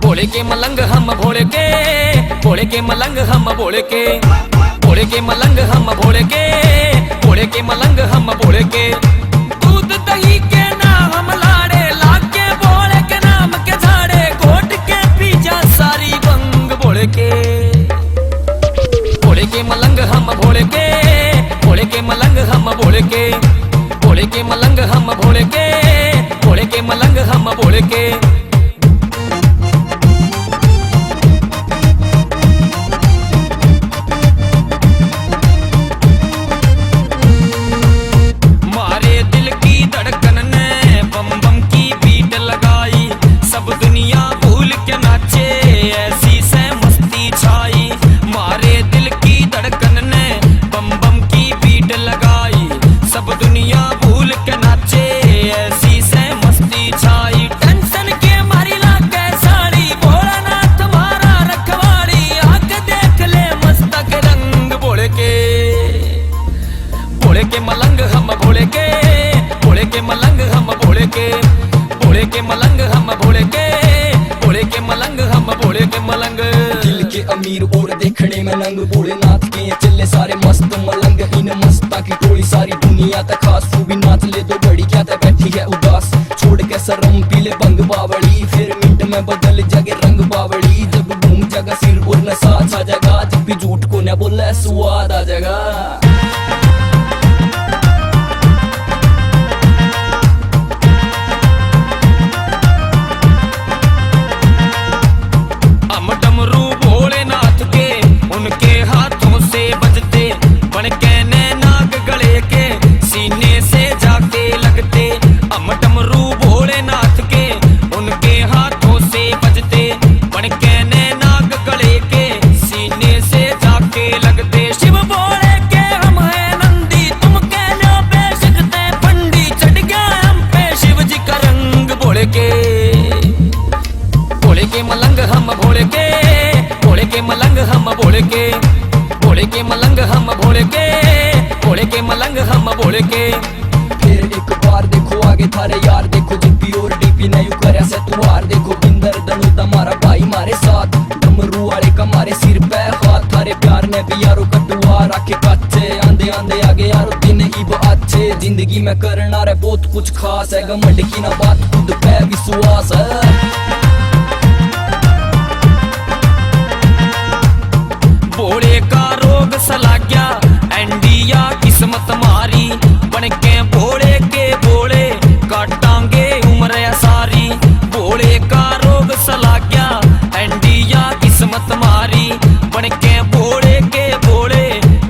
भोले के मलंग हम भोले के, भोले के मलंग हम भोले के, भोले के मलंग हम भोले के, भोले के मलंग हम भोले के। दूध दही के ना हम लाड़े, लाके भोले के नाम के झाड़े, घोट के पी जा सारी बंग भोले के। भोले के मलंग हम भोले के, भोले के मलंग हम भोले के, भोले के मलंग हम भोले के, भोले के मलंग हम भोले के। भोले के मलंग हम भोले के, भोले के मलंग हम भोले के, भोले के मलंग हम भोले के, भोले के मलंग हम भोले के मलंग। दिल के अमीर और देखने में नंग, भोलेनाथ के चले सारे मस्त मलंग। इन मस्ता की टोली सारी दुनिया तक खास, तू भी नाच ले दो बड़ी क्या तक बैठी है उदास। छोड़ के शर्म पीले बंग बावड़ी, फिर मिनट में बदल जगे रंग बावड़ी। जब घूम जगह सिर और नशा छा जगह, जब भी झूठ को न बोले स्वाद आ जगह। भोले के मलंग हम भोले के, भोले के मलंग हम भोले के, भोले के मलंग हम भोले के, भोले के मलंग हम भोले के। फिर एक बार देखो आगे थारे यार, देखो जिप्पी और डीपी ने यू करया से तुआर। देखो बिंदर दनु तुम्हारा भाई मारे साथ, डमरू वाले का मारे सिर पे हाथ। थारे प्यार ने भी यारो कटुआ रखे कच्चे, आंधे आंधे आगे यारो दिन इब अच्छे। जिंदगी में करना रे बहुत कुछ खास है, घमंड की ना बात खुद पे विश्वास है। भोले का रोग सला गया एंडिया किस्मत मारी, बन के भोले के भोले काटांगे उम्र सारी। भोले का रोग सला गया एंडिया किस्मत मारी, बन के भोले के भोले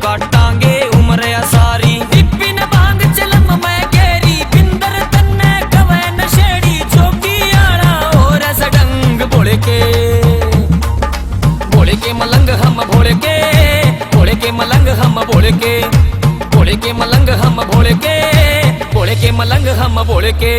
काटांगे उम्र सारी। विपिन बांग चलम मैं गेरी, बिंदर तन्ने कवे नशेड़ी, जोगी आड़ा और सडंग भोले के। भोले के मलंग हम भोले के, भोले के मलंग हम भोले के, भोले के मलंग हम भोले के, भोले के मलंग हम भोले के।